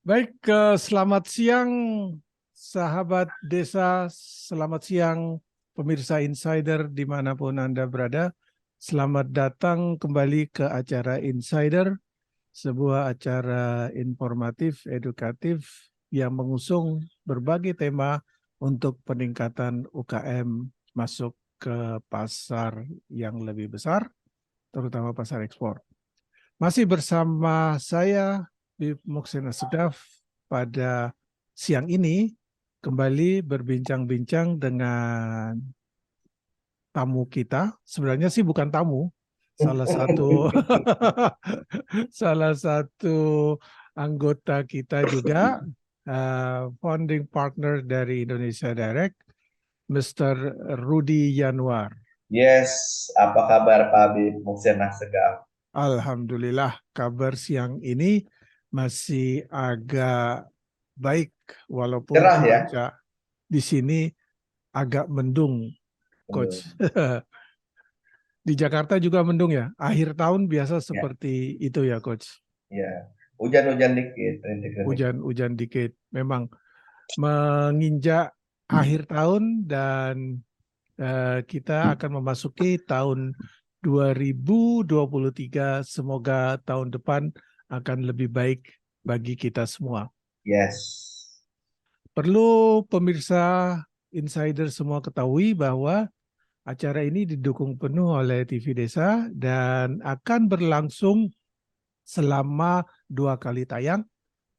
Baik, selamat siang sahabat desa, selamat siang pemirsa Insider dimanapun Anda berada. Selamat datang kembali ke acara Insider, sebuah acara informatif, edukatif yang mengusung berbagai tema untuk peningkatan UKM masuk ke pasar yang lebih besar, terutama pasar ekspor. Masih bersama saya, Bib Moksena Segaf, pada siang ini kembali berbincang-bincang dengan tamu kita. Sebenarnya sih bukan tamu, salah satu salah satu anggota kita juga, founding partner dari Indonesia Direct, Mr. Rudy Yanuar. Yes, apa kabar Pak Habib Muksena Segaf? Alhamdulillah, kabar siang ini masih agak baik walaupun Cerah ya? cuaca di sini agak mendung, Aduh, Coach. Di Jakarta juga mendung ya. Akhir tahun biasa ya, seperti itu ya, Coach. ya. Hujan-hujan dikit, rintik-rintik. Hujan-hujan dikit. Memang menginjak akhir tahun dan kita akan memasuki tahun 2023. Semoga tahun depan akan lebih baik bagi kita semua. Yes. Perlu pemirsa Insider semua ketahui bahwa acara ini didukung penuh oleh TV Desa dan akan berlangsung selama 2 kali tayang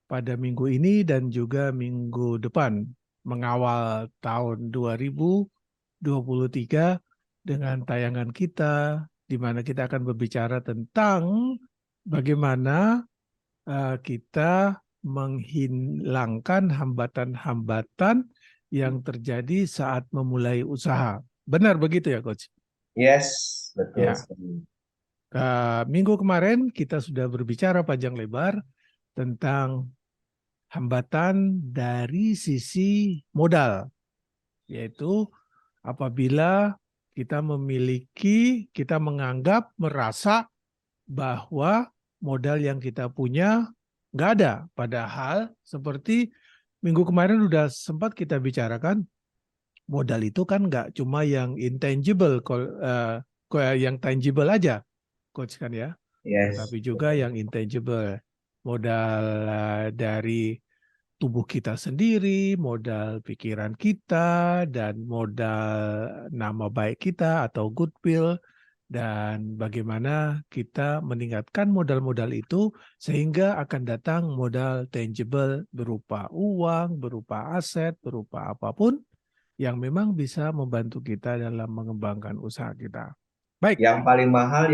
pada minggu ini dan juga minggu depan, mengawal tahun 2023 dengan tayangan kita, di mana kita akan berbicara tentang bagaimana kita menghilangkan hambatan-hambatan yang terjadi saat memulai usaha. Benar begitu ya, Coach? Yes, betul Ya, sekali. minggu kemarin kita sudah berbicara panjang lebar tentang hambatan dari sisi modal, yaitu apabila kita menganggap, merasa bahwa modal yang kita punya nggak ada. Padahal seperti minggu kemarin udah sempat kita bicarakan, modal itu kan nggak cuma yang intangible, yang tangible aja, Coach kan ya, Yes, tetapi juga betul. yang intangible. Modal dari tubuh kita sendiri, modal pikiran kita, dan modal nama baik kita atau goodwill, dan bagaimana kita meningkatkan modal-modal itu sehingga akan datang modal tangible berupa uang, berupa aset, berupa apapun yang memang bisa membantu kita dalam mengembangkan usaha kita. Baik. Yang paling mahal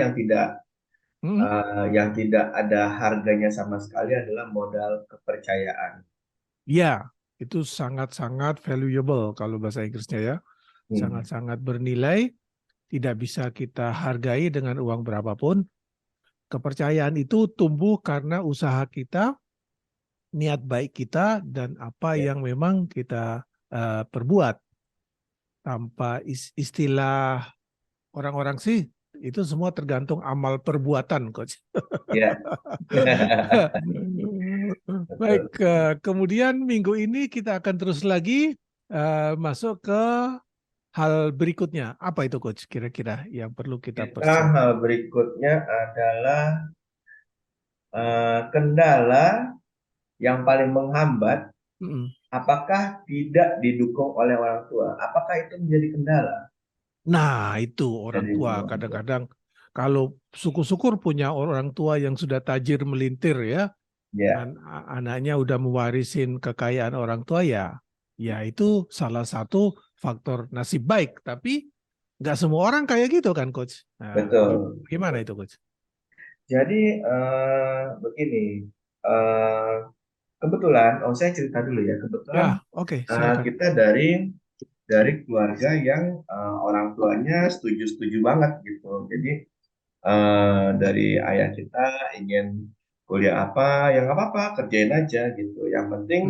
Hmm. yang tidak ada harganya sama sekali adalah modal kepercayaan. Ya, itu sangat-sangat valuable kalau bahasa Inggrisnya ya. Hmm. Sangat-sangat bernilai, tidak bisa kita hargai dengan uang berapapun. Kepercayaan itu tumbuh karena usaha kita, niat baik kita, dan apa Ya, yang memang kita perbuat. Tanpa istilah orang-orang sih, itu semua tergantung amal perbuatan, Coach. ya. Baik, Betul. kemudian minggu ini kita akan terus lagi masuk ke hal berikutnya. Apa itu, Coach? Kira-kira yang perlu kita Kita persiapkan? hal berikutnya adalah kendala yang paling menghambat. Mm-mm. Apakah tidak didukung oleh orang tua? Apakah itu menjadi kendala Nah, itu orang dari tua. orang tua? Kadang-kadang kalau syukur-syukur punya orang tua yang sudah tajir melintir ya, Ya, anaknya udah mewarisin kekayaan orang tua ya, ya itu salah satu faktor nasib baik. Tapi nggak semua orang kayak gitu kan, Coach. Nah, betul. gimana itu, Coach? Jadi begini, eh, kebetulan, saya cerita dulu ya. Kebetulan Ya, oke, silakan. kita dari keluarga yang orang tuanya setuju-setuju banget gitu. Jadi dari ayah kita ingin kuliah apa, yang nggak apa-apa, kerjain aja gitu. Yang penting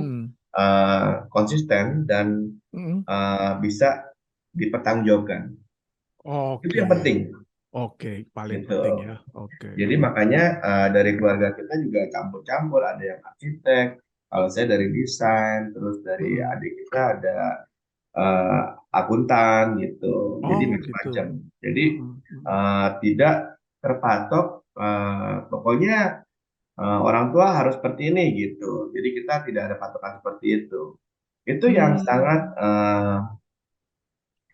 Mm, konsisten dan mm. bisa dipertanggungjawabkan. Itu Oke, yang penting oke, paling gitu. penting ya. Oke. Jadi makanya dari keluarga kita juga campur-campur, ada yang arsitek, Kalau saya dari desain, terus dari Mm-mm. adik kita ada eh, akuntan gitu. Jadi Oh gitu. macam-macam. Jadi Mm-mm. Mm-mm. tidak terpatok. Pokoknya orang tua harus seperti ini gitu. Jadi kita tidak ada patokan seperti itu. Itu yang sangat Hmm.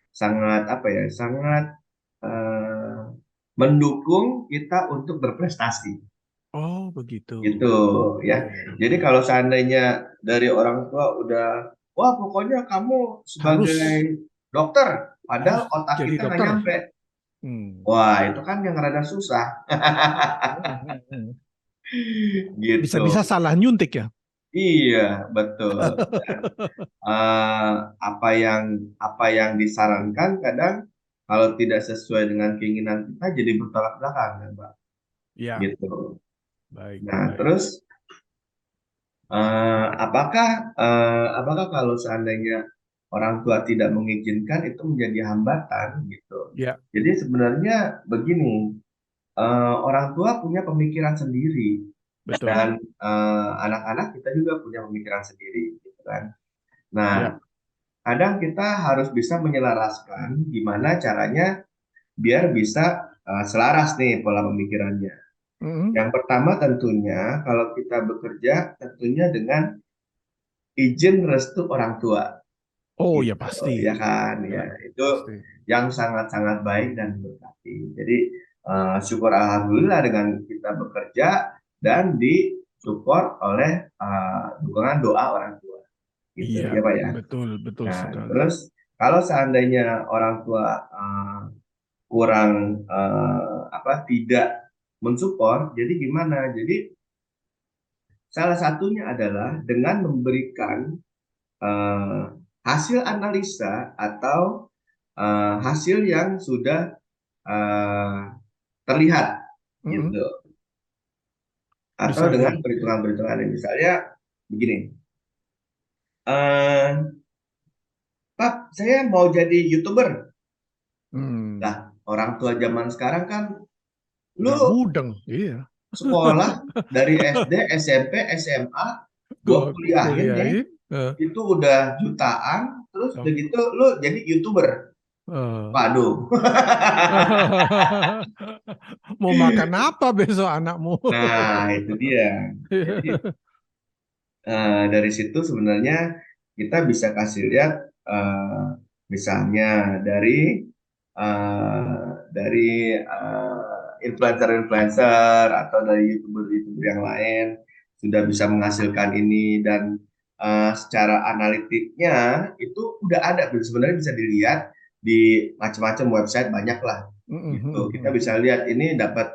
sangat apa ya? Sangat eh, mendukung kita untuk berprestasi. Oh begitu. Gitu ya. Iya, Jadi iya. kalau seandainya dari orang tua udah, wah pokoknya kamu sebagai Harus dokter, harus padahal otak jadi kita nggak dokter. nyampe. Hmm. Wah itu kan yang rada susah Mm-mm. gitu. Bisa-bisa salah nyuntik ya. Iya betul. Eh, apa yang disarankan kadang kalau tidak sesuai dengan keinginan kita jadi bertolak belakang kan, Pak. Ya, Gitu. baik, Nah baik. terus apakah kalau seandainya orang tua tidak mengizinkan itu menjadi hambatan gitu. Ya, Jadi sebenarnya begini, orang tua punya pemikiran sendiri betul. dan anak-anak kita juga punya pemikiran sendiri, gitu kan. Nah, Ya. kadang kita harus bisa menyelaraskan gimana caranya biar bisa selaras nih pola pemikirannya. Mm-mm. Yang pertama tentunya kalau kita bekerja tentunya dengan izin restu orang tua. Oh ya Gitu pasti. ya kan Ya, ya itu pasti. yang sangat-sangat baik dan berkati. Jadi syukur alhamdulillah dengan kita bekerja dan disupport oleh dukungan doa orang tua gitu Iya, ya Pak ya. betul, betul Nah sekali. terus kalau seandainya orang tua kurang tidak mensupport jadi gimana, jadi salah satunya adalah dengan memberikan eh, hasil analisa atau hasil yang sudah eh, terlihat Mm-mm. gitu, atau dengan Misalnya. perhitungan-perhitungan yang misalnya begini, eh, Pak saya mau jadi YouTuber. Lah Hmm, orang tua zaman sekarang kan, lu nggak mudeng. Iya. sekolah dari SD SMP SMA gua Gua kuliahin nih kuliahin. itu udah jutaan, terus Sam- begitu lu jadi YouTuber. eh. Waduh. Mau makan apa besok anakmu? Nah, itu dia. Jadi dari situ sebenarnya kita bisa kasih lihat eh, misalnya dari influencer-influencer atau dari YouTuber-YouTuber yang lain sudah bisa menghasilkan ini dan secara analitiknya itu udah ada sebenarnya bisa dilihat di macam-macam website banyak lah gitu. Kita bisa lihat ini dapat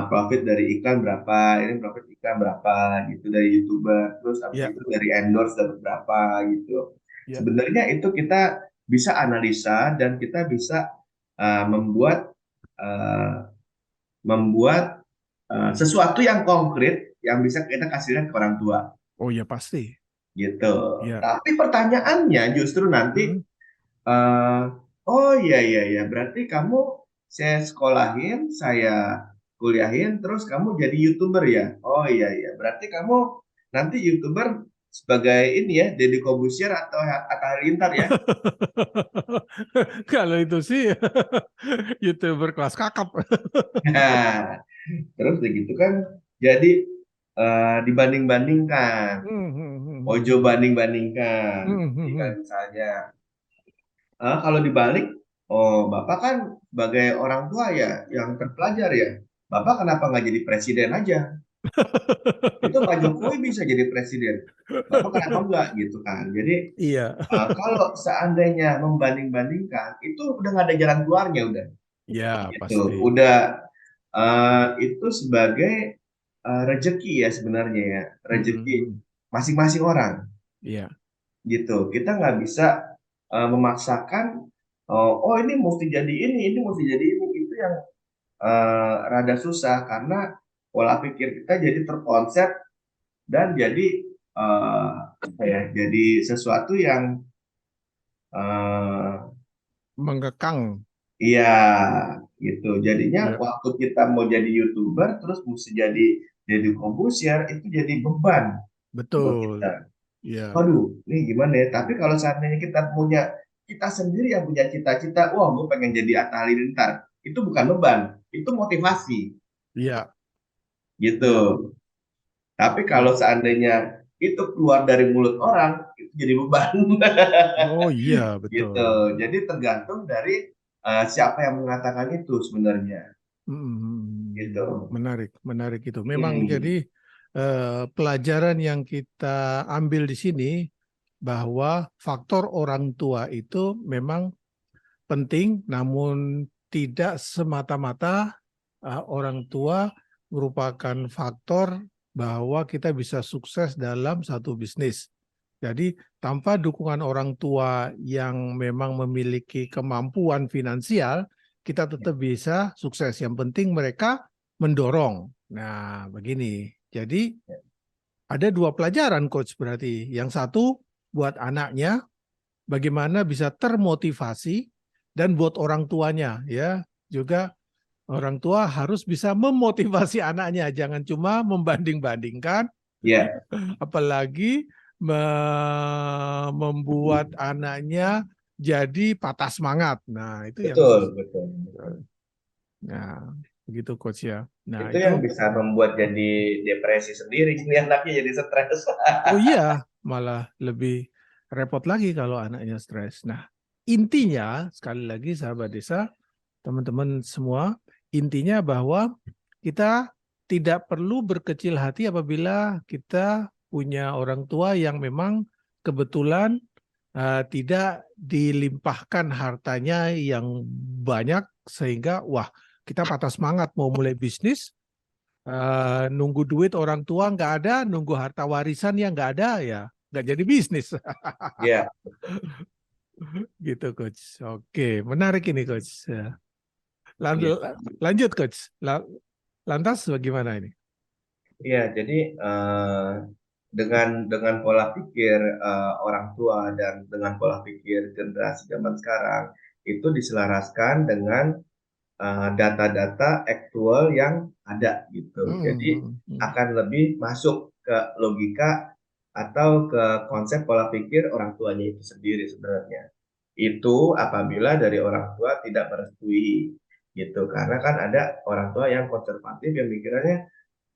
profit dari iklan berapa, ini profit iklan berapa gitu dari YouTuber, terus habis Ya, itu dari endorse dapat berapa gitu. ya. Sebenarnya itu kita bisa analisa dan kita bisa uh, membuat uh, membuat sesuatu yang konkret yang bisa kita kasih lihat ke orang tua Oh ya pasti. gitu. Ya. Tapi pertanyaannya justru nanti Mm-mm. eh oh iya iya iya, berarti kamu saya sekolahin, saya kuliahin, terus kamu jadi YouTuber ya? Oh iya iya, berarti kamu nanti YouTuber sebagai ini ya, Deddy Kobusier atau Atta Halilintar ya? Kalau itu sih YouTuber kelas kakap. Nah, terus begitu kan, jadi dibanding-bandingkan, ojo banding-bandingkan, jika misalnya kalau dibalik, oh Bapak kan sebagai orang tua ya, yang terpelajar ya, Bapak kenapa nggak jadi presiden aja? Itu Pak Jokowi bisa jadi presiden. Bapak kenapa enggak gitu kan? Jadi Iya. kalau seandainya membanding-bandingkan, itu udah nggak ada jalan keluarnya udah. Ya, Gitu. pasti. Udah itu sebagai rezeki ya sebenarnya ya, rezeki masing-masing orang Iya. gitu. Kita nggak bisa memaksakan, oh ini mesti jadi ini mesti jadi ini. Itu yang rada susah karena pola pikir kita jadi terkonsep dan jadi apa ya, jadi sesuatu yang eh, Mengekang. iya gitu. Jadinya Ya. waktu kita mau jadi YouTuber terus mesti jadi Deddy Corbuzier itu jadi beban. buat betul. kita. Ya, Waduh, ini gimana ya? Tapi kalau seandainya kita sendiri yang punya cita-cita, wah, gue pengen jadi Atta Halilintar. Itu bukan beban, itu motivasi, iya, gitu. iya, Tapi kalau iya. seandainya itu keluar dari mulut orang, itu jadi beban, Oh iya, gitu. betul. Jadi tergantung dari siapa yang mengatakan itu sebenarnya, Hmm, gitu. menarik, menarik itu. Memang jadi Hmm, pelajaran yang kita ambil di sini bahwa faktor orang tua itu memang penting, namun tidak semata-mata orang tua merupakan faktor bahwa kita bisa sukses dalam satu bisnis. Jadi tanpa dukungan orang tua yang memang memiliki kemampuan finansial, kita tetap bisa sukses. Yang penting mereka mendorong. Nah, begini. Jadi ada dua pelajaran coach berarti. Yang satu buat anaknya bagaimana bisa termotivasi, dan buat orang tuanya ya juga orang tua harus bisa memotivasi anaknya, jangan cuma membanding-bandingkan, ya, apalagi membuat anaknya jadi patah semangat. Nah, itu yang betul, betul, betul. nah begitu coach ya. Nah, Itu itu yang bisa membuat jadi depresi sendiri, jadi anaknya jadi stres. oh iya, malah lebih repot lagi kalau anaknya stres. Nah, intinya sekali lagi sahabat desa, teman-teman semua, intinya bahwa kita tidak perlu berkecil hati apabila kita punya orang tua yang memang kebetulan tidak dilimpahkan hartanya yang banyak sehingga wah kita patah semangat mau mulai bisnis, nunggu duit orang tua nggak ada, nunggu harta warisan yang nggak ada ya nggak jadi bisnis. Ya, Gitu coach. Oke, menarik ini coach. gitu. Lanjut coach. Lantas bagaimana ini? Iya, jadi dengan pola pikir orang tua dan dengan pola pikir generasi zaman sekarang itu diselaraskan dengan data-data aktual yang ada gitu. Jadi Hmm, hmm. akan lebih masuk ke logika atau ke konsep pola pikir orang tuanya itu sendiri sebenarnya. Itu apabila dari orang tua tidak merestui gitu. Karena kan ada orang tua yang konservatif yang mikirnya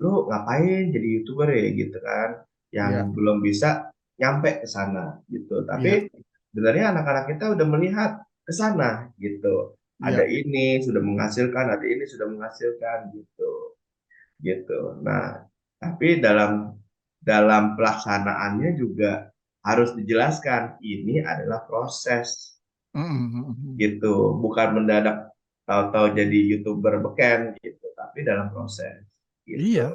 lu ngapain jadi YouTuber ya gitu kan, Ya, yang belum bisa nyampe ke sana gitu. ya, Tapi sebenarnya anak-anak kita udah melihat ke sana gitu. Ada ya. ini sudah menghasilkan, ada ini sudah menghasilkan gitu, gitu. Nah, tapi dalam dalam pelaksanaannya juga harus dijelaskan ini adalah proses Hmm, hmm, hmm. gitu, bukan mendadak tahu-tahu jadi YouTuber beken gitu, tapi dalam proses gitu. Iya.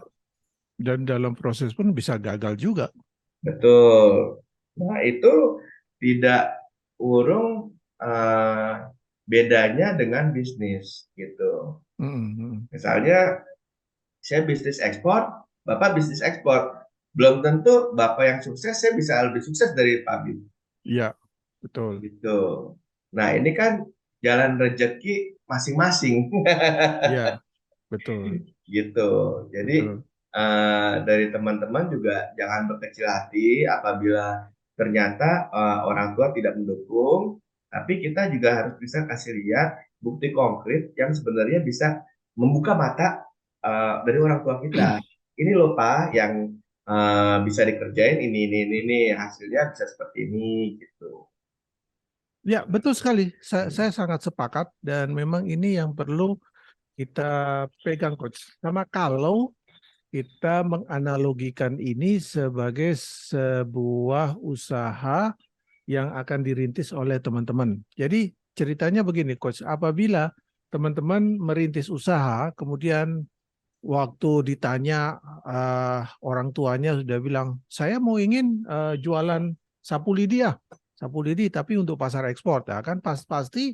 Dan dalam proses pun bisa gagal juga. Betul. Nah, itu tidak urung eh, bedanya dengan bisnis gitu. Hmm, hmm. Misalnya saya bisnis ekspor, Bapak bisnis ekspor. Belum tentu Bapak yang sukses, saya bisa lebih sukses dari Pak Bim. Iya, betul. Gitu. Nah, ini kan jalan rezeki masing-masing. Iya, betul, Gitu. Jadi betul. dari teman-teman juga jangan berkecil hati apabila ternyata orang tua tidak mendukung, tapi kita juga harus bisa kasih lihat bukti konkret yang sebenarnya bisa membuka mata dari orang tua kita. Ini loh Pak yang bisa dikerjain ini, hasilnya bisa seperti ini gitu. Ya, betul sekali. Saya sangat sepakat dan memang ini yang perlu kita pegang, Coach. Sama kalau kita menganalogikan ini sebagai sebuah usaha yang akan dirintis oleh teman-teman. Jadi ceritanya begini, Coach. Apabila teman-teman merintis usaha, kemudian waktu ditanya orang tuanya sudah bilang, saya mau ingin jualan sapu lidi ya, sapu lidi tapi untuk pasar ekspor, ya kan pasti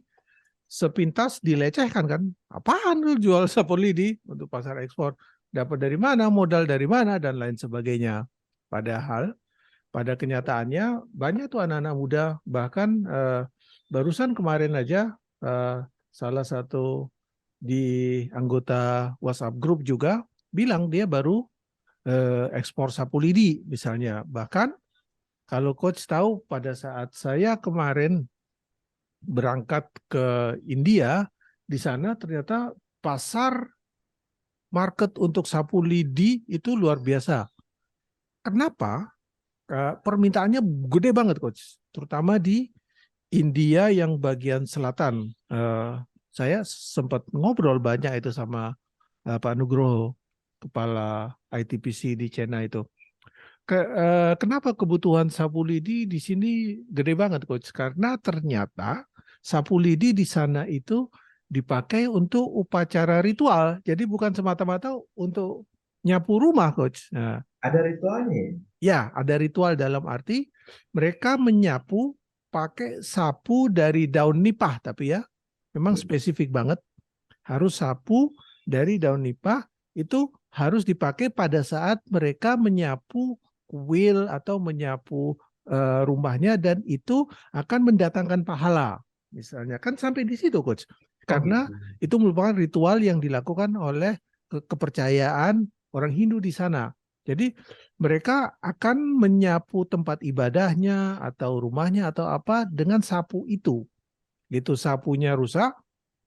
sepintas dilecehkan kan, apaan lu jual sapu lidi untuk pasar ekspor, dapat dari mana, modal dari mana dan lain sebagainya. Padahal pada kenyataannya banyak tuh anak-anak muda bahkan barusan kemarin aja salah satu di anggota WhatsApp grup juga bilang dia baru ekspor sapu lidi misalnya. Bahkan kalau coach tahu pada saat saya kemarin berangkat ke India, di sana ternyata pasar market untuk sapu lidi itu luar biasa. Kenapa? Permintaannya gede banget, coach. Terutama di India yang bagian selatan. Saya sempat ngobrol banyak itu sama Pak Nugroho, kepala ITPC di China itu. Kenapa kebutuhan sapu lidi di sini gede banget, coach? Karena ternyata sapu lidi di sana itu dipakai untuk upacara ritual. Jadi bukan semata-mata untuk nyapu rumah, coach. Nah, Ada ritualnya ya? ya, ada ritual dalam arti mereka menyapu pakai sapu dari daun nipah, tapi ya, memang spesifik banget. Harus sapu dari daun nipah, itu harus dipakai pada saat mereka menyapu kuil atau menyapu rumahnya, dan itu akan mendatangkan pahala. Misalnya, kan sampai di situ, coach. Oh Karena gitu. itu merupakan ritual yang dilakukan oleh kepercayaan orang Hindu di sana. Jadi mereka akan menyapu tempat ibadahnya atau rumahnya atau apa dengan sapu itu. Gitu, sapunya rusak,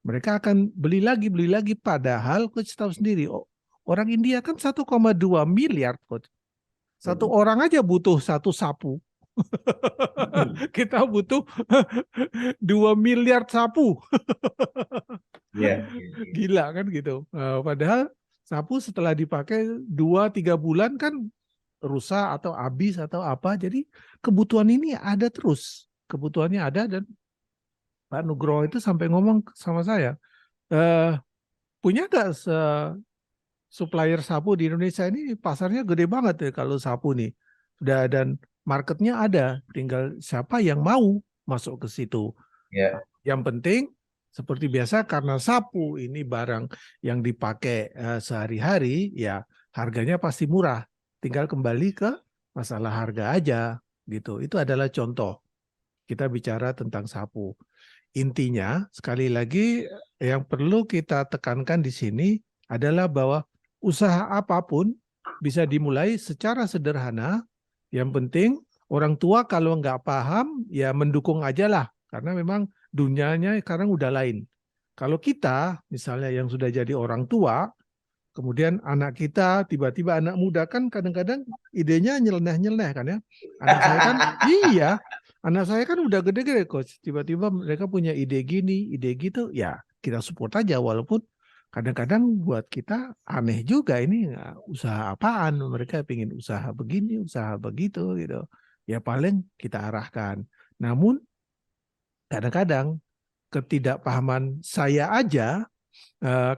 mereka akan beli lagi. Padahal coach tahu sendiri, orang India kan 1,2 miliar, coach. Satu orang aja butuh satu sapu. Kita butuh 2 miliar sapu. Iya, iya, iya. Gila kan gitu. Padahal sapu setelah dipakai 2-3 bulan kan rusak atau habis atau apa. Jadi kebutuhan ini ada terus. Kebutuhannya ada, dan Pak Nugroho itu sampai ngomong sama saya, eh, punya nggak supplier sapu di Indonesia ini, pasarnya gede banget ya kalau sapu nih. Dan marketnya ada, tinggal siapa yang mau masuk ke situ. Ya, Yang penting seperti biasa, karena sapu ini barang yang dipakai sehari-hari, ya harganya pasti murah. Tinggal kembali ke masalah harga aja gitu. Itu adalah contoh. Kita bicara tentang sapu. Intinya, sekali lagi, yang perlu kita tekankan di sini adalah bahwa usaha apapun bisa dimulai secara sederhana. Yang penting orang tua kalau nggak paham, ya mendukung aja lah. Karena memang dunianya sekarang udah lain. Kalau kita, misalnya yang sudah jadi orang tua, kemudian anak kita, tiba-tiba anak muda, kan kadang-kadang idenya nyeleneh-nyeleneh kan ya. Anak saya kan, iya, anak saya kan udah gede-gede, coach. Tiba-tiba mereka punya ide gini, ide gitu, ya kita support aja. Walaupun kadang-kadang buat kita aneh juga, ini usaha apaan, mereka pengen usaha begini, usaha begitu gitu. Ya paling kita arahkan. Namun kadang-kadang ketidakpahaman saya aja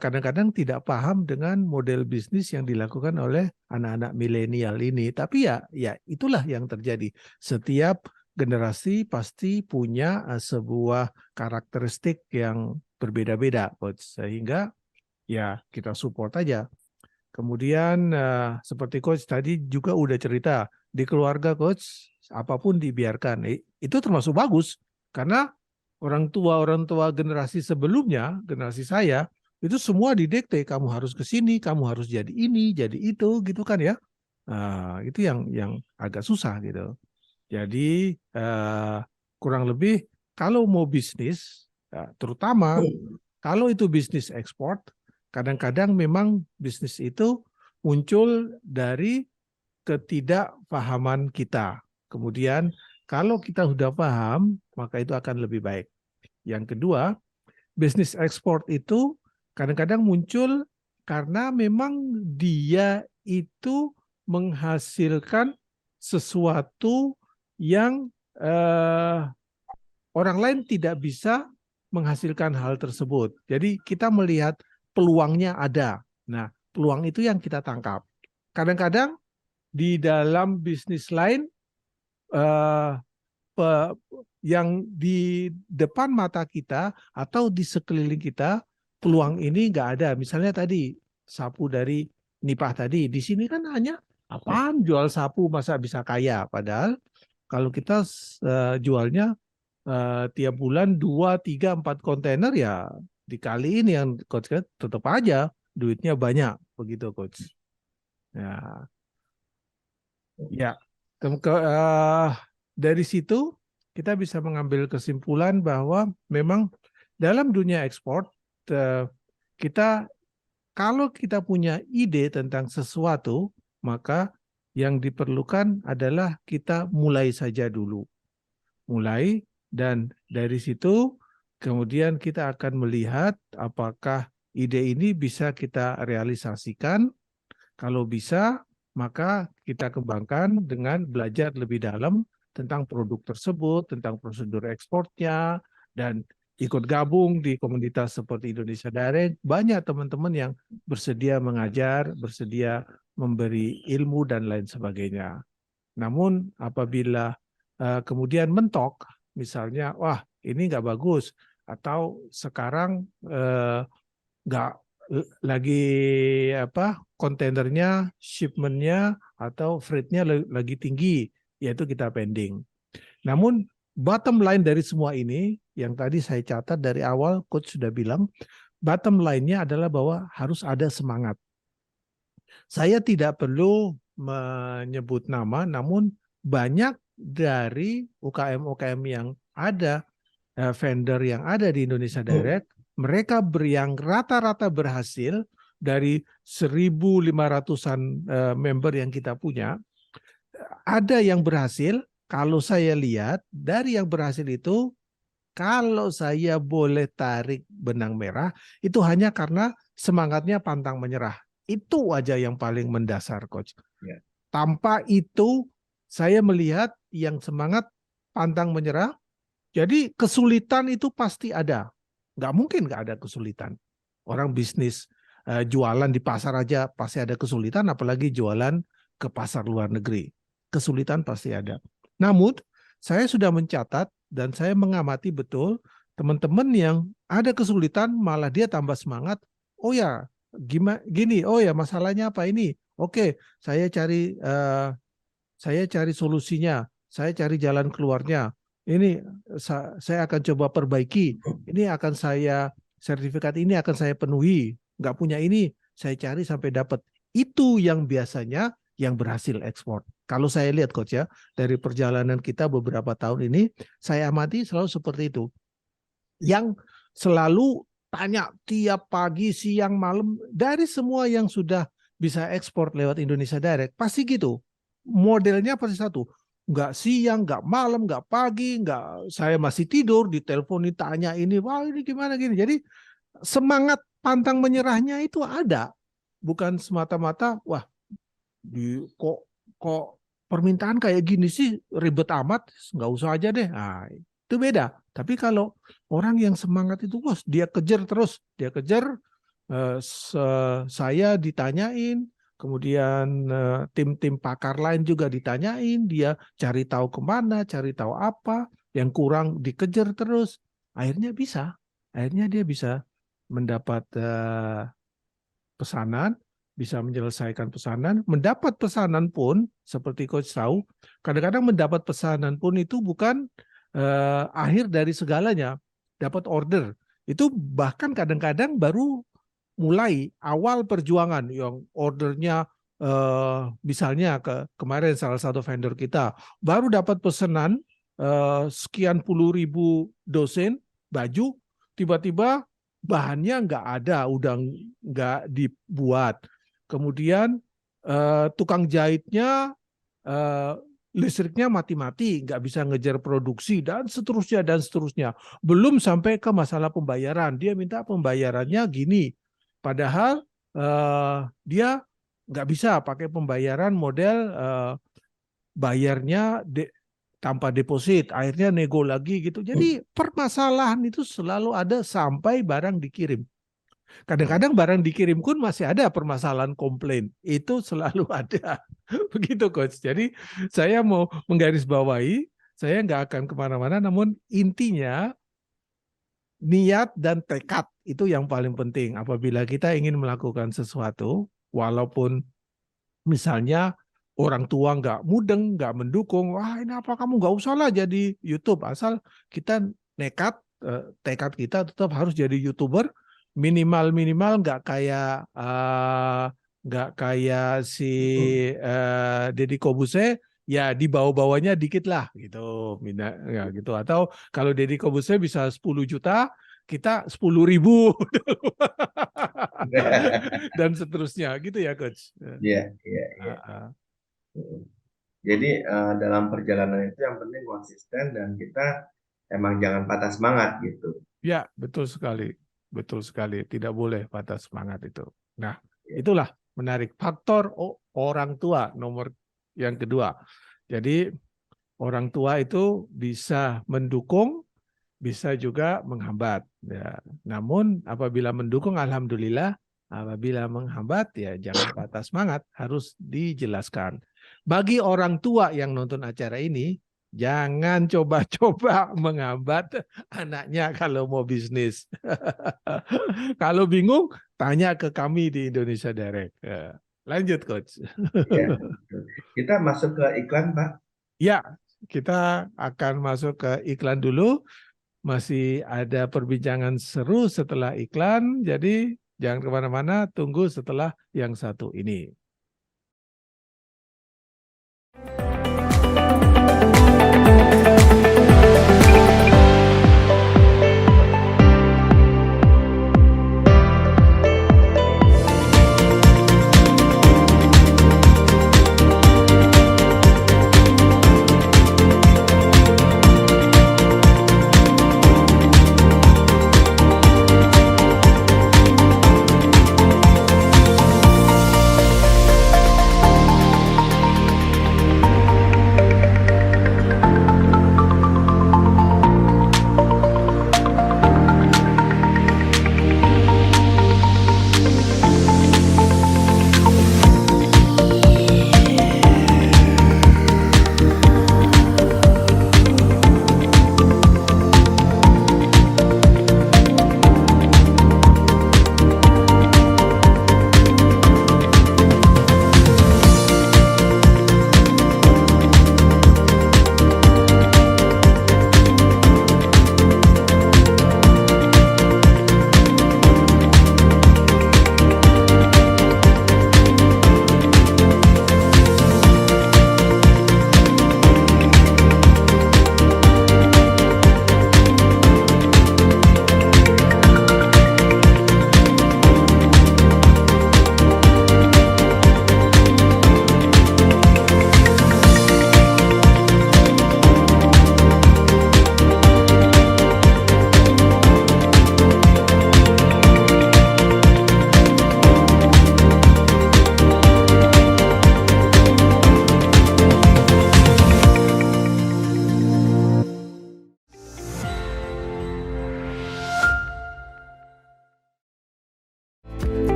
kadang-kadang tidak paham dengan model bisnis yang dilakukan oleh anak-anak milenial ini. Tapi ya itulah yang terjadi. Setiap generasi pasti punya sebuah karakteristik yang berbeda-beda, coach. Sehingga ya kita support aja. Kemudian seperti coach tadi juga udah cerita, di keluarga coach apapun dibiarkan. Itu termasuk bagus, karena orang tua generasi sebelumnya, generasi saya, itu semua didikte, kamu harus ke sini, kamu harus jadi ini, jadi itu, gitu kan ya. Itu yang agak susah gitu. Jadi kurang lebih kalau mau bisnis, terutama kalau itu bisnis ekspor, kadang-kadang memang bisnis itu muncul dari ketidakpahaman kita. Kemudian kalau kita sudah paham, maka itu akan lebih baik. Yang kedua, bisnis ekspor itu kadang-kadang muncul karena memang dia itu menghasilkan sesuatu yang orang lain tidak bisa menghasilkan hal tersebut. Jadi kita melihat peluangnya ada. Nah, peluang itu yang kita tangkap. Kadang-kadang di dalam bisnis lain, eh, yang di depan mata kita atau di sekeliling kita, peluang ini nggak ada. Misalnya tadi sapu dari nipah tadi, di sini kan hanya apaan jual sapu masa bisa kaya. Padahal kalau kita jualnya tiap bulan 2, 3, 4 kontainer, ya dikaliin yang coach, kan tetap aja duitnya banyak begitu, coach. Ya. Ya, dari situ kita bisa mengambil kesimpulan bahwa memang dalam dunia ekspor eh, kita kalau kita punya ide tentang sesuatu, maka yang diperlukan adalah kita mulai saja dulu. Mulai dan dari situ kemudian kita akan melihat apakah ide ini bisa kita realisasikan. Kalau bisa, maka kita kembangkan dengan belajar lebih dalam tentang produk tersebut, tentang prosedur ekspornya, dan ikut gabung di komunitas seperti Indonesia Direct. Banyak teman-teman yang bersedia mengajar, bersedia memberi ilmu, dan lain sebagainya. Namun apabila kemudian mentok, misalnya, wah ini nggak bagus, atau sekarang nggak lagi apa kontainernya, shipmentnya atau freightnya lagi tinggi, yaitu kita pending. Namun bottom line dari semua ini, yang tadi saya catat dari awal, Coach sudah bilang, bottom line-nya adalah bahwa harus ada semangat. Saya tidak perlu menyebut nama, namun banyak dari UKM-UKM yang ada, vendor yang ada di Indonesia Direct, mereka yang rata-rata berhasil dari 1.500-an member yang kita punya, ada yang berhasil. Kalau saya lihat dari yang berhasil itu, kalau saya boleh tarik benang merah, itu hanya karena semangatnya pantang menyerah. Itu aja yang paling mendasar, Coach. Ya. Tanpa itu, saya melihat yang semangat pantang menyerah, jadi kesulitan itu pasti ada. Nggak mungkin nggak ada kesulitan. Orang bisnis jualan di pasar aja pasti ada kesulitan, apalagi jualan ke pasar luar negeri. Kesulitan pasti ada. Namun, saya sudah mencatat dan saya mengamati betul teman-teman yang ada kesulitan malah dia tambah semangat. Oh ya, gini, oh ya masalahnya apa ini? Oke, saya cari solusinya, saya cari jalan keluarnya. Ini saya akan coba perbaiki. Ini akan saya sertifikat ini akan saya penuhi. Nggak punya ini, saya cari sampai dapat. Itu yang biasanya yang berhasil ekspor. Kalau saya lihat Coach ya, dari perjalanan kita beberapa tahun ini, saya amati selalu seperti itu. Yang selalu tanya tiap pagi, siang, malam, dari semua yang sudah bisa ekspor lewat Indonesia Direct, pasti gitu. Modelnya pasti satu, nggak siang, nggak malam, nggak pagi, nggak saya masih tidur, ditelepon ditanya ini, wah ini gimana gini. Jadi semangat pantang menyerahnya itu ada, bukan semata-mata, wah kok permintaan kayak gini sih ribet amat, nggak usah aja deh. Nah, itu beda. Tapi kalau orang yang semangat itu, bos, dia kejar terus, dia kejar. Saya ditanyain, kemudian tim-tim pakar lain juga ditanyain, dia cari tahu kemana, cari tahu apa, yang kurang dikejar terus. Akhirnya dia bisa mendapat pesanan, bisa menyelesaikan pesanan, mendapat pesanan pun, seperti Coach tahu, kadang-kadang mendapat pesanan pun itu bukan akhir dari segalanya. Dapat order, itu bahkan kadang-kadang baru mulai awal perjuangan yang ordernya misalnya kemarin salah satu vendor kita baru dapat pesanan sekian puluh ribu dosen baju, tiba-tiba bahannya nggak ada, udah nggak dibuat. Kemudian tukang jahitnya eh, listriknya mati-mati, nggak bisa ngejar produksi dan seterusnya dan seterusnya. Belum sampai ke masalah pembayaran, dia minta pembayarannya gini, padahal dia nggak bisa pakai pembayaran model bayarnya tanpa deposit, akhirnya nego lagi gitu. Jadi permasalahan itu selalu ada sampai barang dikirim. Kadang-kadang barang dikirim pun masih ada permasalahan komplain. Itu selalu ada. Begitu Coach. Jadi saya mau menggarisbawahi, saya nggak akan kemana-mana, namun intinya niat dan tekad itu yang paling penting. Apabila kita ingin melakukan sesuatu, walaupun misalnya orang tua nggak mudeng, nggak mendukung, wah ini apa kamu nggak usah lah jadi YouTube, asal kita nekat, tekad kita tetap harus jadi YouTuber, minimal nggak kayak nggak kayak si Deddy Kobuse, ya di bawah-bawahnya dikit lah gitu, ya gitu. Atau kalau Deddy Kobuse bisa 10 juta, kita 10.000 dan seterusnya gitu ya Coach. Iya, iya, iya. Ah, ah. Jadi dalam perjalanan itu yang penting konsisten dan kita emang jangan patah semangat gitu. Ya, betul sekali. Betul sekali. Tidak boleh patah semangat itu. Nah, Ya. itulah menarik. Faktor orang tua nomor yang kedua. Jadi, orang tua itu bisa mendukung, bisa juga menghambat. Ya. Namun, apabila mendukung, alhamdulillah. Apabila menghambat, ya jangan patah semangat. Harus dijelaskan. Bagi orang tua yang nonton acara ini, jangan coba-coba menghambat anaknya kalau mau bisnis. Kalau bingung, tanya ke kami di Indonesia Direct. Ya. Lanjut, Coach. Ya. Kita masuk ke iklan, Pak. Ya, kita akan masuk ke iklan dulu. Masih ada perbincangan seru setelah iklan, jadi jangan kemana-mana, tunggu setelah yang satu ini.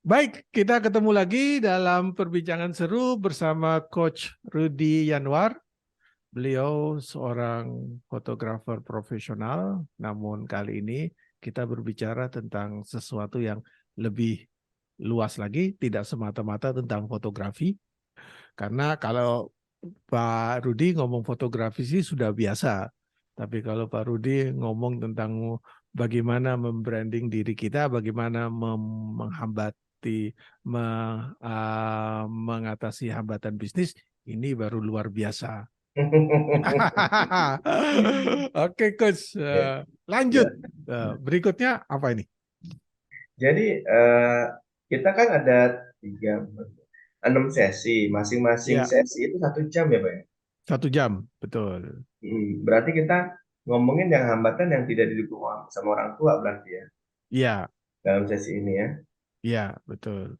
Baik, kita ketemu lagi dalam perbincangan seru bersama Coach Rudy Yanwar. Beliau seorang fotografer profesional, namun kali ini kita berbicara tentang sesuatu yang lebih luas lagi, tidak semata-mata tentang fotografi. Karena kalau Pak Rudy ngomong fotografi sih sudah biasa, tapi kalau Pak Rudy ngomong tentang bagaimana membranding diri kita, bagaimana mengatasi hambatan bisnis, ini baru luar biasa. Oke, Coach. Ya, Lanjut. ya. Berikutnya apa ini? Jadi kita kan ada 6 sesi, masing-masing Ya, sesi itu 1 jam ya Pak ya? 1 jam, betul. Berarti kita ngomongin yang hambatan yang tidak didukung sama orang tua berarti ya, Ya, dalam sesi ini ya. ya, betul.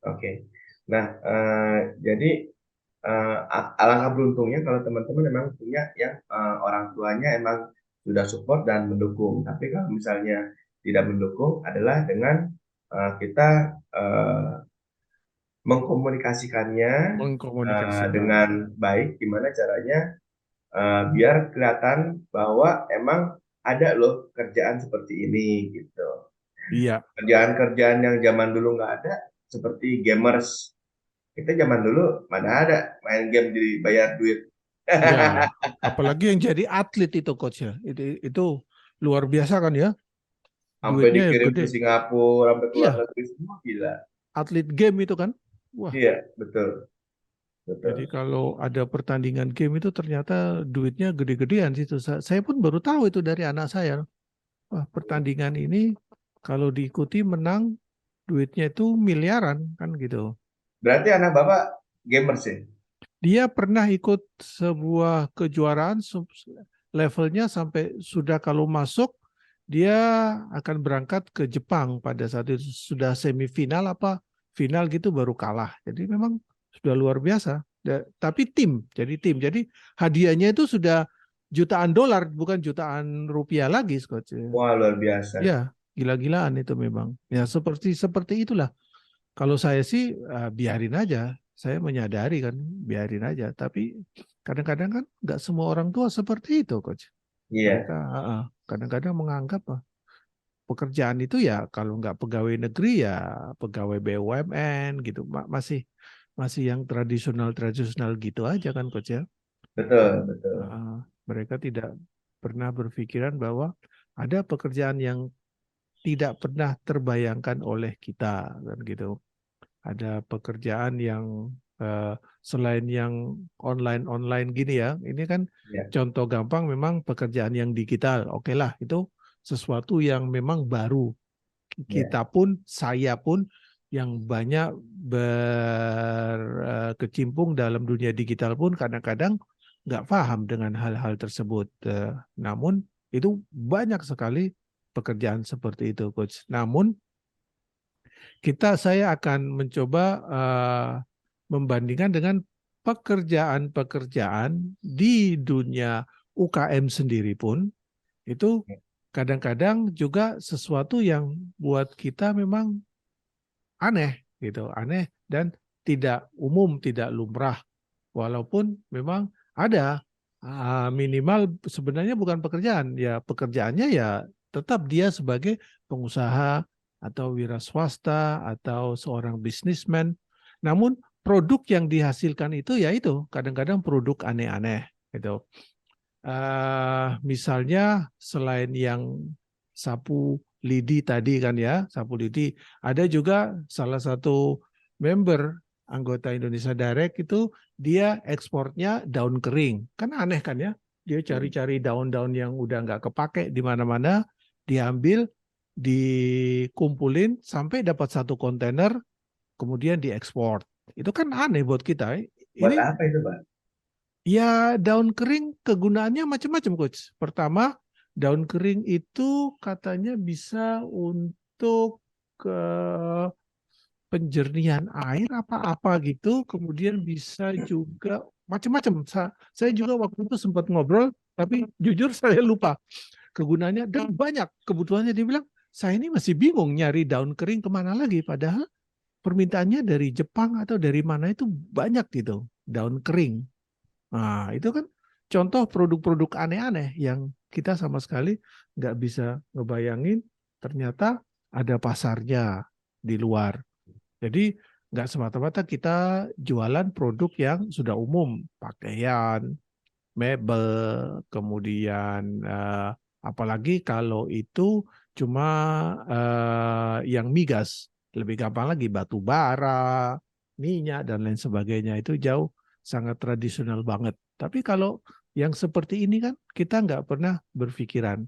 Oke. Nah, jadi alangkah beruntungnya kalau teman-teman memang punya yang orang tuanya emang sudah support dan mendukung. Tapi kalau misalnya tidak mendukung adalah dengan kita mengkomunikasikannya Mengkomunikasikan. dengan baik, gimana caranya biar kelihatan bahwa emang ada loh kerjaan seperti ini gitu. Iya, Kerjaan-kerjaan yang zaman dulu nggak ada, seperti gamers. Kita zaman dulu mana ada main game dibayar duit. ya. Apalagi yang jadi atlet itu coach ya. Itu luar biasa kan ya. Sampai Duitnya ya dikirim gede. ke Singapura, sampai ke luar Iya, negeri semua gila. atlet game itu kan. Wah, Iya, betul, jadi betul. kalau ada pertandingan game itu ternyata duitnya gede-gedean situ. Saya pun baru tahu itu dari anak saya. Wah, pertandingan ini kalau diikuti menang duitnya itu miliaran kan gitu. Berarti anak Bapak gamers ya? Dia pernah ikut sebuah kejuaraan levelnya sampai sudah kalau masuk dia akan berangkat ke Jepang pada saat itu sudah semifinal apa final gitu baru kalah. Jadi memang sudah luar biasa. Tapi tim, jadi tim. Jadi hadiahnya itu sudah jutaan dolar bukan jutaan rupiah lagi, Coach. Wah, luar biasa. Ya, gila-gilaan itu memang. Ya seperti seperti itulah. Kalau saya sih biarin aja. Saya menyadari kan, biarin aja. Tapi kadang-kadang kan nggak semua orang tua seperti itu, Coach. Mereka Iya, kadang-kadang menganggap pekerjaan itu ya kalau nggak pegawai negeri ya pegawai BUMN gitu. Masih masih yang tradisional-tradisional gitu aja kan, Coach ya. betul, betul. Mereka tidak pernah berpikiran bahwa ada pekerjaan yang tidak pernah terbayangkan oleh kita kan gitu. Ada pekerjaan yang selain yang online-online gini ya, ini kan Ya, contoh gampang memang pekerjaan yang digital. Oke lah, itu sesuatu yang memang baru. ya, Kita pun, saya pun yang banyak berkecimpung dalam dunia digital pun kadang-kadang nggak paham dengan hal-hal tersebut. Namun itu banyak sekali pekerjaan seperti itu, Coach. Namun saya akan mencoba membandingkan dengan pekerjaan-pekerjaan di dunia UKM sendiri pun itu ya. kadang-kadang juga sesuatu yang buat kita memang aneh gitu, aneh dan tidak umum, tidak lumrah. Walaupun memang ada minimal sebenarnya bukan pekerjaan, ya pekerjaannya ya tetap dia sebagai pengusaha atau wira swasta atau seorang bisnismen. Namun produk yang dihasilkan itu ya itu kadang-kadang produk aneh-aneh gitu. Misalnya selain yang sapu lidi tadi kan ya, sapu lidi, ada juga salah satu member anggota Indonesia Direct itu dia ekspornya daun kering. Kan aneh kan ya, dia Hmm. cari-cari daun-daun yang udah nggak kepake di mana-mana, diambil, dikumpulin sampai dapat satu kontainer, kemudian diekspor. Itu kan aneh buat kita. Buat Ini apa itu, Pak? ya daun kering kegunaannya macam-macam, Coach. Pertama, daun kering itu katanya bisa untuk ke penjernihan air apa-apa gitu, kemudian bisa juga macam-macam. Saya juga waktu itu sempat ngobrol, tapi jujur saya lupa kegunaannya dan banyak kebutuhannya. Dia bilang, saya ini masih bingung nyari daun kering kemana lagi, padahal permintaannya dari Jepang atau dari mana itu banyak gitu, daun kering. Nah, itu kan contoh produk-produk aneh-aneh yang kita sama sekali nggak bisa ngebayangin ternyata ada pasarnya di luar. Jadi nggak semata-mata kita jualan produk yang sudah umum, pakaian, mebel, kemudian apalagi kalau itu cuma yang migas, lebih gampang lagi batu bara, minyak dan lain sebagainya itu jauh sangat tradisional banget. Tapi kalau yang seperti ini kan kita nggak pernah berpikiran.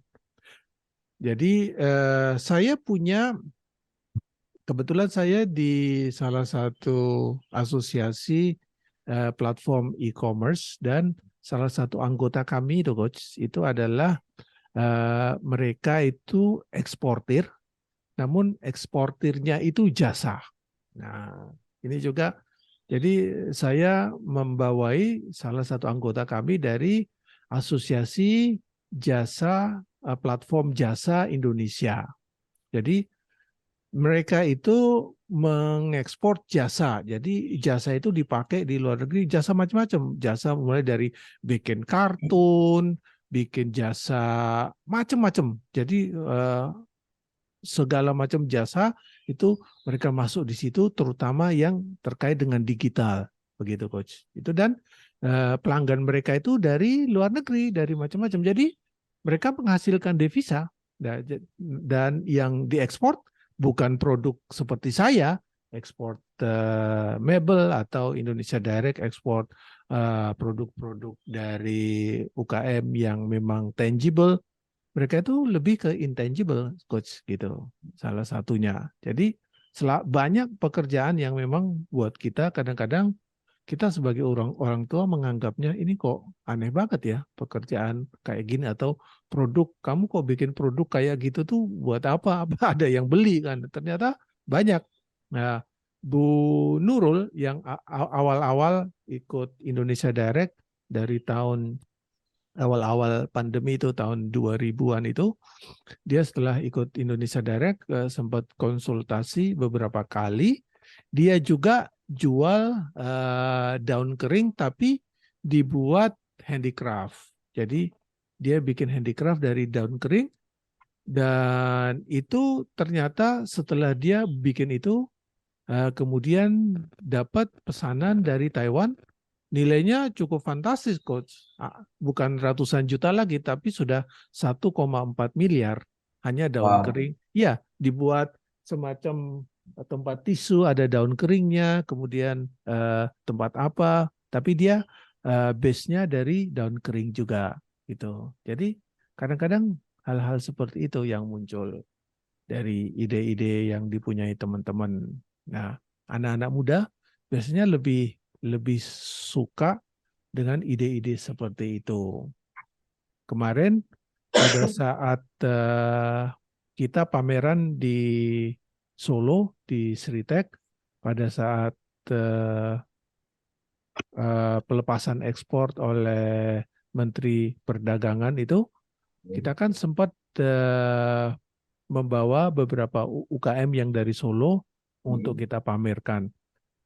Jadi kebetulan saya di salah satu asosiasi platform e-commerce, dan salah satu anggota kami itu coach itu adalah mereka itu eksportir, namun eksportirnya itu jasa. Nah, ini juga jadi saya membawai salah satu anggota kami dari Asosiasi Jasa Platform Jasa Indonesia. Jadi mereka itu mengekspor jasa. Jadi jasa itu dipakai di luar negeri, jasa macam-macam. Jasa mulai dari bikin kartun, bikin jasa macam-macam. Jadi segala macam jasa itu mereka masuk di situ, terutama yang terkait dengan digital, begitu coach. Itu dan pelanggan mereka itu dari luar negeri, dari macam-macam. Jadi mereka menghasilkan devisa, dan yang diekspor bukan produk seperti saya ekspor mebel, atau Indonesia Direct ekspor produk-produk dari UKM yang memang tangible. Mereka itu lebih ke intangible, coach, gitu. Salah satunya. Jadi banyak pekerjaan yang memang buat kita kadang-kadang kita sebagai orang tua menganggapnya ini kok aneh banget ya pekerjaan kayak gini, atau produk kamu kok bikin produk kayak gitu tuh buat apa? Apa ada yang beli kan? Ternyata banyak. Nah, Bu Nurul yang awal-awal ikut Indonesia Direct dari tahun awal-awal pandemi itu tahun 2000-an itu, dia setelah ikut Indonesia Direct sempat konsultasi beberapa kali. Dia juga jual daun kering tapi dibuat handicraft. Jadi dia bikin handicraft dari daun kering, dan itu ternyata setelah dia bikin itu kemudian dapat pesanan dari Taiwan. Nilainya cukup fantastis, Coach. Bukan ratusan juta lagi, tapi sudah 1,4 miliar. Hanya daun Wow. kering. Ya, dibuat semacam tempat tisu, ada daun keringnya, kemudian tempat apa, tapi dia base-nya dari daun kering juga. Gitu. Jadi, kadang-kadang hal-hal seperti itu yang muncul dari ide-ide yang dipunyai teman-teman. Nah, anak-anak muda biasanya lebih lebih suka dengan ide-ide seperti itu. Kemarin pada saat kita pameran di Solo di Sritek, pada saat eh, pelepasan ekspor oleh Menteri Perdagangan itu, kita kan sempat membawa beberapa UKM yang dari Solo untuk kita pamerkan.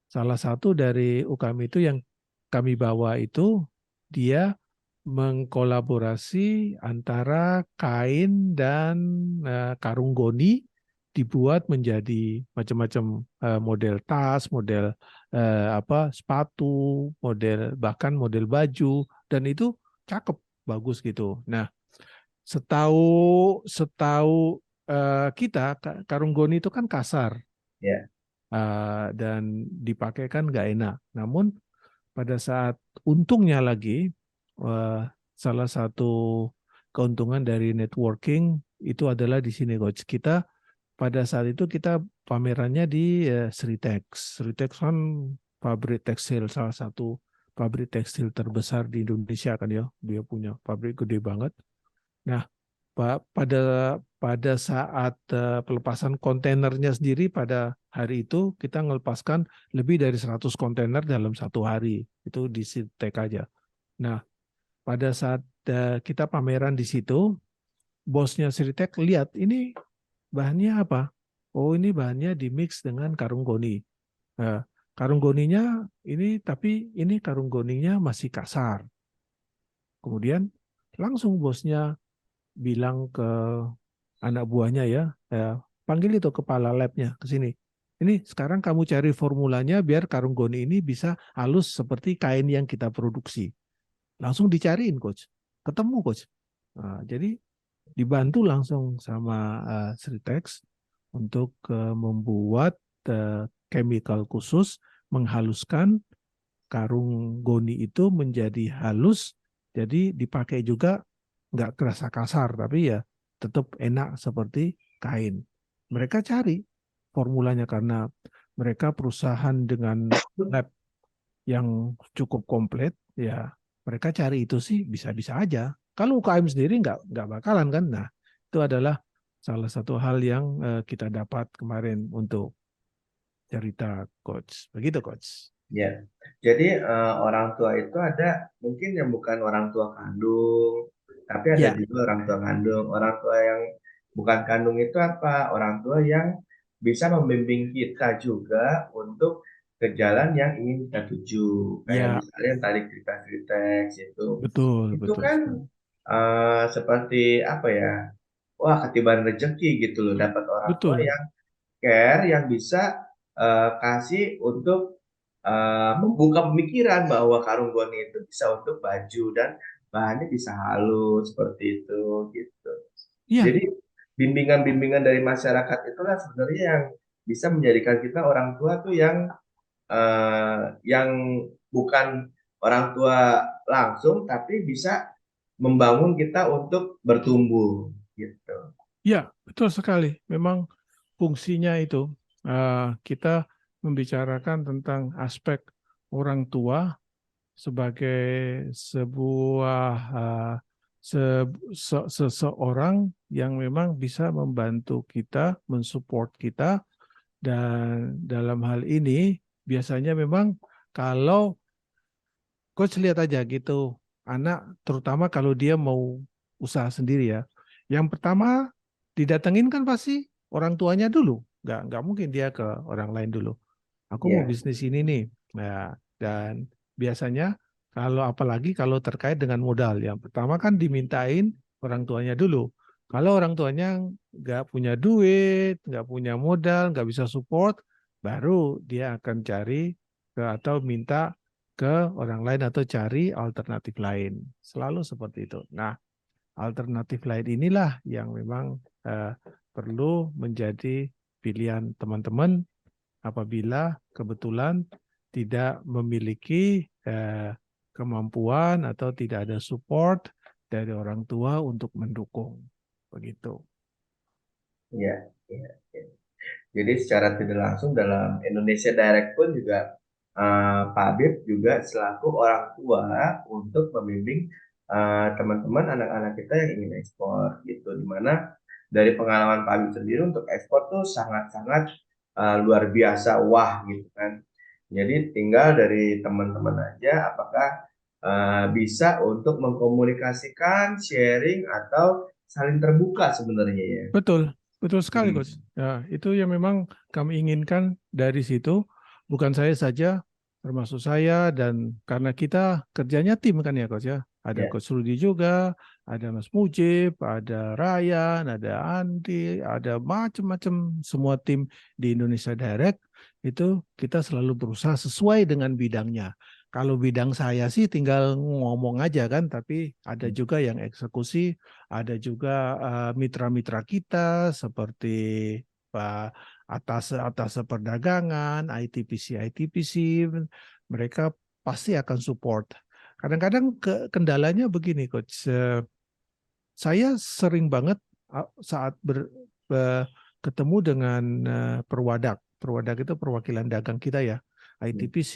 Salah satu dari UKM itu yang kami bawa itu, dia mengkolaborasi antara kain dan karung goni, dibuat menjadi macam-macam model tas, model sepatu, model bahkan model baju, dan itu cakep, bagus gitu. Nah, setahu setahu kita karung goni itu kan kasar, Ya. dan dipakai kan nggak enak. Namun pada saat untungnya lagi, eh, salah satu keuntungan dari networking itu adalah di sini, coach. Kita pada saat itu kita pamerannya di Sritex. Sritex kan pabrik tekstil, salah satu pabrik tekstil terbesar di Indonesia kan ya. Dia punya pabrik gede banget. Nah, pada pada saat pelepasan kontainernya sendiri pada hari itu kita melepaskan lebih dari 100 kontainer dalam satu hari. Itu di Sitek aja. Nah, pada saat kita pameran di situ, bosnya Sitek lihat ini bahannya apa? Oh, ini bahannya dimix dengan karung goni. Nah, karung goninya ini, tapi ini karung goninya masih kasar. Kemudian langsung bosnya bilang ke anak buahnya, panggil itu kepala labnya ke sini. Ini sekarang kamu cari formulanya biar karung goni ini bisa halus seperti kain yang kita produksi. Langsung dicariin, coach. Ketemu, coach. Nah, jadi dibantu langsung sama Sritex untuk membuat chemical khusus menghaluskan karung goni itu menjadi halus. Jadi dipakai juga nggak kerasa kasar, tapi ya tetap enak seperti kain. Mereka cari formulanya karena mereka perusahaan dengan lab yang cukup komplit, ya mereka cari itu sih bisa-bisa aja. Kalau UKM sendiri nggak bakalan kan. Nah, itu adalah salah satu hal yang kita dapat kemarin untuk cerita coach. Begitu coach. Ya, jadi orang tua itu ada mungkin yang bukan orang tua kandung, tapi ada Ya, juga orang tua kandung. Orang tua yang bukan kandung itu apa? Orang tua yang bisa membimbing kita juga untuk ke jalan yang ingin kita tuju. Kayak ya, misalnya yang tadi cerita-cerita itu. betul, Itu betul kan sekali. seperti apa ya? Wah, ketibaan rezeki gitu loh, dapat orang tua Betul. yang care, yang bisa kasih untuk membuka pemikiran bahwa karung goni itu bisa untuk baju dan bahannya bisa halus seperti itu gitu. Iya, Jadi bimbingan-bimbingan dari masyarakat itulah sebenarnya yang bisa menjadikan kita orang tua tuh yang bukan orang tua langsung tapi bisa membangun kita untuk bertumbuh gitu. iya, betul sekali. Memang fungsinya itu kita membicarakan tentang aspek orang tua sebagai sebuah seseorang yang memang bisa membantu kita, mensupport kita, dan dalam hal ini biasanya memang kalau coach lihat aja gitu, anak terutama kalau dia mau usaha sendiri ya, yang pertama didatengin kan pasti orang tuanya dulu, nggak mungkin dia ke orang lain dulu. Aku mau Ya, bisnis ini nih. Nah, dan biasanya kalau apalagi kalau terkait dengan modal, yang pertama kan dimintain orang tuanya dulu. Kalau orang tuanya nggak punya duit, nggak punya modal, nggak bisa support, baru dia akan cari ke atau minta ke orang lain atau cari alternatif lain. Selalu seperti itu. Nah, alternatif lain inilah yang memang perlu menjadi pilihan teman-teman apabila kebetulan tidak memiliki kemampuan atau tidak ada support dari orang tua untuk mendukung. Begitu. ya, ya. Jadi secara tidak langsung dalam Indonesia Direct pun juga Pak Habib juga selaku orang tua untuk membimbing teman-teman anak-anak kita yang ingin ekspor gitu. Dimana dari pengalaman Pak Habib sendiri untuk ekspor tuh sangat-sangat luar biasa wah gitu kan. Jadi tinggal dari teman-teman aja apakah bisa untuk mengkomunikasikan, sharing atau saling terbuka sebenarnya ya. Betul, betul sekali, Hmm. Coach. Ya, itu yang memang kami inginkan dari situ. Bukan saya saja, termasuk saya, dan karena kita kerjanya tim kan ya, Coach ya. Ada Ya. Coach Rudi juga, ada Mas Mujib, ada Ryan, ada Andi, ada macam-macam semua tim di Indonesia Direct. Itu kita selalu berusaha sesuai dengan bidangnya. Kalau bidang saya sih tinggal ngomong aja kan, tapi ada juga yang eksekusi, ada juga mitra-mitra kita seperti Pak atas perdagangan, ITPC, mereka pasti akan support. Kadang-kadang kendalanya begini, Coach. Saya sering banget saat ketemu dengan perwadak. Perwadak itu perwakilan dagang kita ya. ITPC,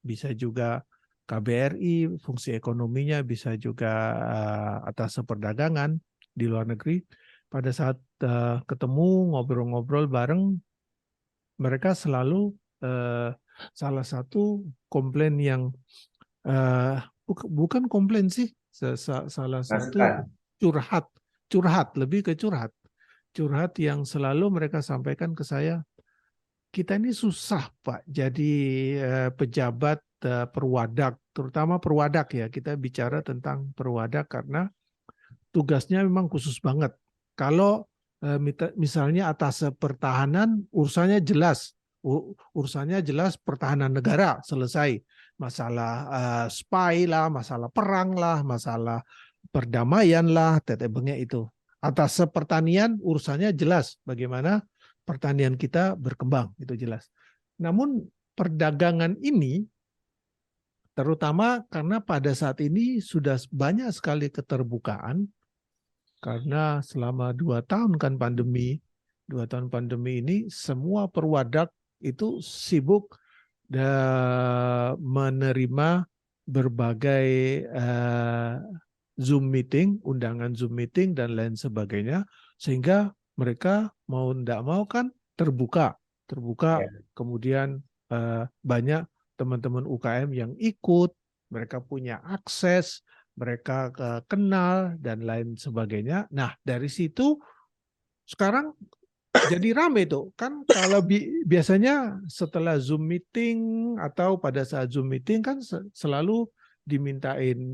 bisa juga KBRI, fungsi ekonominya bisa juga atas perdagangan di luar negeri. Pada saat ketemu, ngobrol-ngobrol bareng, mereka selalu salah satu komplain yang bukan komplain sih, salah satu Masukan. curhat, curhat lebih ke curhat yang selalu mereka sampaikan ke saya. Kita ini susah Pak jadi pejabat perwadak, terutama perwadak ya. Kita bicara tentang perwadak karena tugasnya memang khusus banget. Kalau misalnya atas pertahanan urusannya jelas, urusannya jelas pertahanan negara selesai. Masalah spy lah, masalah perang lah, masalah perdamaian lah, tetek bengek itu. Atas pertanian urusannya jelas bagaimana pertanian kita berkembang, itu jelas. Namun perdagangan ini terutama karena pada saat ini sudah banyak sekali keterbukaan, Karena selama 2 tahun kan pandemi, 2 tahun pandemi ini semua perwadak itu sibuk menerima berbagai Zoom meeting, undangan Zoom meeting dan lain sebagainya, sehingga mereka mau tidak mau kan terbuka, Ya, kemudian banyak teman-teman UKM yang ikut, mereka punya akses, mereka kenal dan lain sebagainya. Nah, dari situ sekarang jadi rame tuh. Kan kalau biasanya setelah Zoom meeting atau pada saat Zoom meeting kan selalu dimintain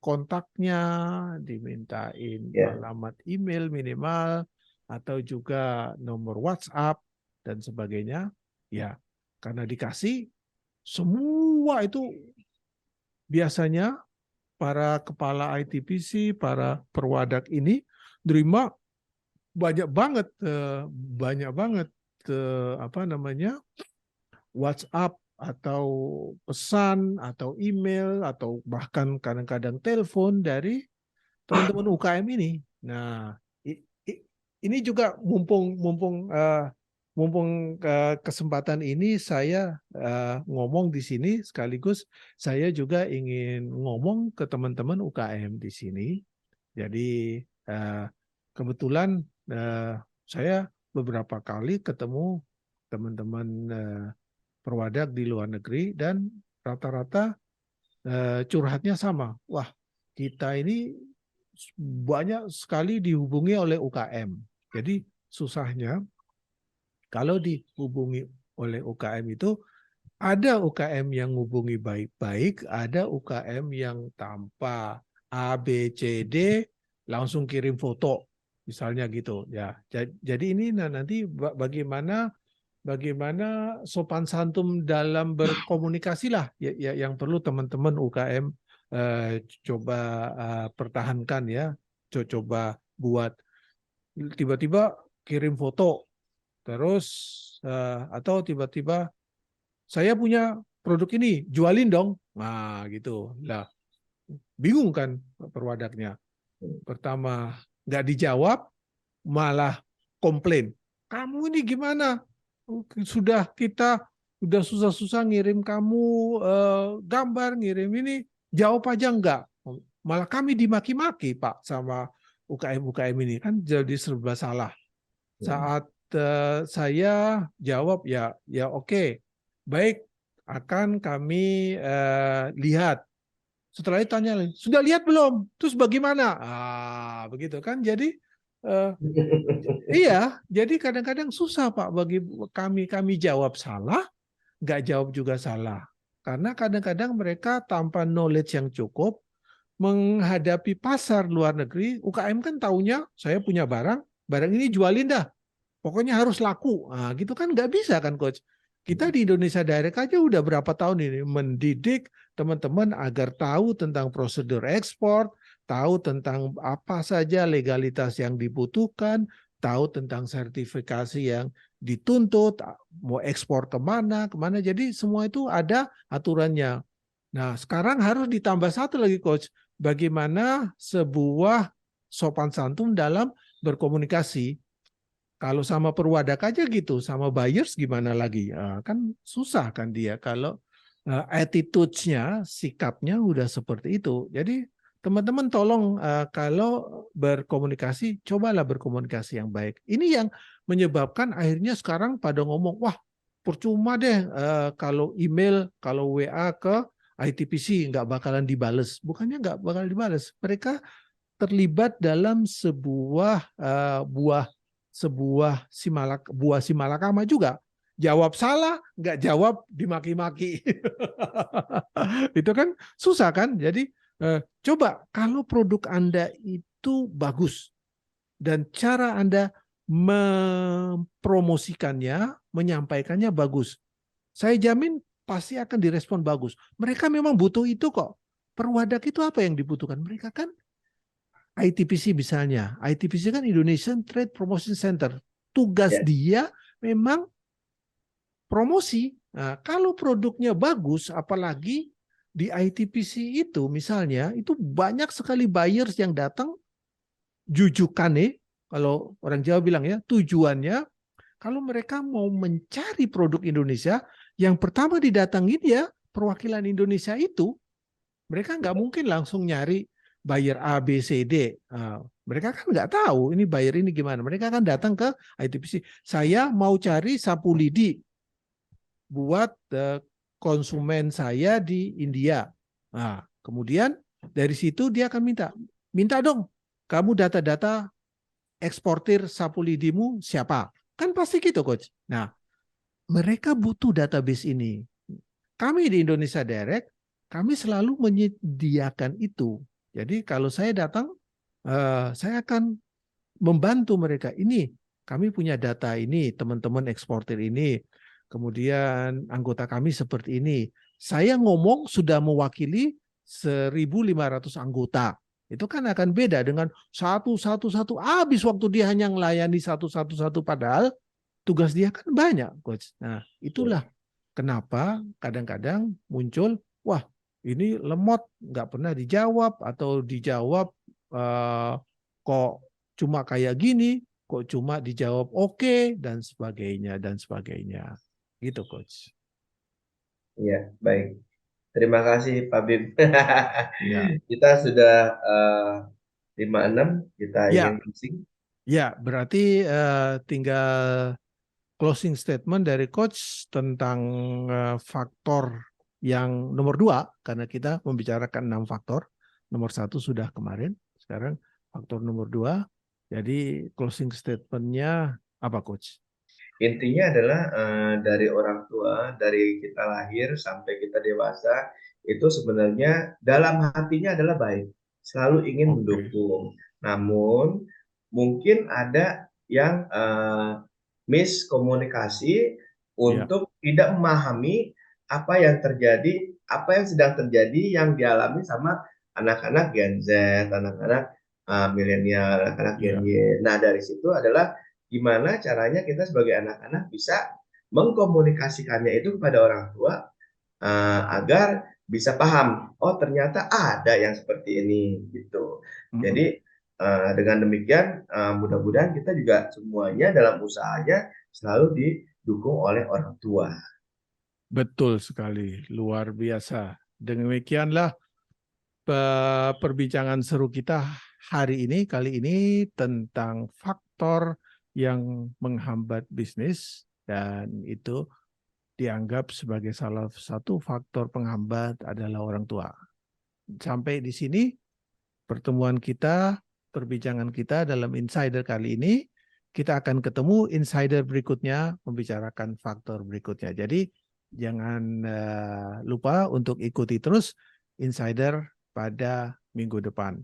kontaknya, dimintain ya, alamat email minimal atau juga nomor WhatsApp dan sebagainya. Ya, karena dikasih semua itu biasanya para kepala ITPC, para perwadak ini nerima banyak banget, apa namanya, WhatsApp atau pesan atau email atau bahkan kadang-kadang telepon dari teman-teman UKM ini. Nah, ini juga mumpung mumpung kesempatan ini saya ngomong di sini, sekaligus saya juga ingin ngomong ke teman-teman UKM di sini. Jadi kebetulan saya beberapa kali ketemu teman-teman perwadak di luar negeri dan rata-rata curhatnya sama. Wah, kita ini banyak sekali dihubungi oleh UKM. Jadi susahnya kalau dihubungi oleh UKM itu ada UKM yang hubungi baik-baik, ada UKM yang tanpa A, B, C, D langsung kirim foto, misalnya gitu. Ya, jadi ini nanti bagaimana sopan santun dalam berkomunikasi lah, yang perlu teman-teman UKM coba pertahankan ya, coba buat. Tiba-tiba kirim foto, terus atau tiba-tiba saya punya produk ini, jualin dong. Nah, gitu. Lah, bingung kan perwadaknya. Pertama, nggak dijawab, malah komplain. Kamu ini gimana? Sudah susah-susah ngirim kamu gambar, ngirim ini, jawab aja enggak. Malah kami dimaki-maki, Pak, sama UKM-UKM ini. Kan jadi serba salah. Saat saya jawab, ya oke, baik, akan kami lihat. Setelah itu tanya lagi, sudah lihat belum? Terus bagaimana? Begitu kan. Jadi iya, jadi kadang-kadang susah Pak bagi kami jawab salah, nggak jawab juga salah. Karena kadang-kadang mereka tanpa knowledge yang cukup menghadapi pasar luar negeri. UKM kan taunya saya punya barang ini jualin dah. Pokoknya harus laku. Nah, gitu kan nggak bisa kan Coach. Kita di Indonesia Direct aja udah berapa tahun ini mendidik teman-teman agar tahu tentang prosedur ekspor, tahu tentang apa saja legalitas yang dibutuhkan, tahu tentang sertifikasi yang dituntut, mau ekspor kemana. Jadi semua itu ada aturannya. Nah, sekarang harus ditambah satu lagi Coach. Bagaimana sebuah sopan santun dalam berkomunikasi. Kalau sama perwadak aja gitu, sama buyers gimana lagi? Kan susah kan dia kalau attitude-nya, sikapnya udah seperti itu. Jadi teman-teman tolong kalau berkomunikasi, cobalah berkomunikasi yang baik. Ini yang menyebabkan akhirnya sekarang pada ngomong, wah percuma deh kalau email, kalau WA ke ITPC nggak bakalan dibales. Bukannya nggak bakal dibales, mereka terlibat dalam sebuah buah simalakama juga. Jawab salah, nggak jawab dimaki-maki. Itu kan susah kan? Jadi coba kalau produk Anda itu bagus dan cara Anda mempromosikannya, menyampaikannya bagus, saya jamin pasti akan direspon bagus. Mereka memang butuh itu kok. Perwadak itu apa yang dibutuhkan? Mereka kan ITPC misalnya. ITPC kan Indonesian Trade Promotion Center. Tugas ya, dia memang promosi. Nah, kalau produknya bagus, apalagi di ITPC itu misalnya, itu banyak sekali buyers yang datang jujukane, kalau orang Jawa bilang ya, tujuannya kalau mereka mau mencari produk Indonesia, yang pertama didatangin ya perwakilan Indonesia itu. Mereka nggak mungkin langsung nyari buyer A, B, C, D. Mereka kan nggak tahu ini buyer ini gimana. Mereka kan datang ke ITPC. Saya mau cari sapu lidi buat konsumen saya di India. Nah, kemudian dari situ dia akan minta dong, kamu data-data eksportir sapu lidimu siapa? Kan pasti gitu, Coach. Nah, mereka butuh database ini. Kami di Indonesia Direct, kami selalu menyediakan itu. Jadi kalau saya datang, saya akan membantu mereka. Ini, kami punya data ini, teman-teman eksportir ini, kemudian anggota kami seperti ini. Saya ngomong sudah mewakili 1.500 anggota. Itu kan akan beda dengan satu. Habis waktu dia hanya melayani satu. Padahal tugas dia kan banyak, Coach. Nah, itulah kenapa kadang-kadang muncul, wah ini lemot, nggak pernah dijawab, atau dijawab kok cuma kayak gini, kok cuma dijawab oke, dan sebagainya, gitu, Coach. Iya, baik. Terima kasih Pak Bim. Ya, Kita sudah 56, kita ingin ya, closing. ya, berarti tinggal closing statement dari Coach tentang faktor yang nomor 2, karena kita membicarakan 6 faktor. Nomor 1 sudah kemarin, sekarang faktor nomor 2. Jadi closing statement-nya apa, Coach? Intinya adalah dari orang tua, dari kita lahir sampai kita dewasa, itu sebenarnya dalam hatinya adalah baik, selalu ingin Oke, mendukung. Namun mungkin ada yang miskomunikasi ya, untuk tidak memahami apa yang terjadi, apa yang sedang terjadi yang dialami sama anak-anak Gen Z, anak-anak milenial, anak-anak Gen ya, Y. Nah, dari situ adalah gimana caranya kita sebagai anak-anak bisa mengkomunikasikannya itu kepada orang tua agar bisa paham, oh ternyata ada yang seperti ini gitu. mm-mm. Jadi dengan demikian mudah-mudahan kita juga semuanya dalam usahanya selalu didukung oleh orang tua. Betul sekali, luar biasa. Demikianlah perbincangan seru kita hari ini, kali ini, tentang faktor yang menghambat bisnis, dan itu dianggap sebagai salah satu faktor penghambat adalah orang tua. Sampai di sini pertemuan kita, perbincangan kita dalam Insider kali ini. Kita akan ketemu Insider berikutnya, membicarakan faktor berikutnya. Jadi jangan lupa untuk ikuti terus Insider pada minggu depan.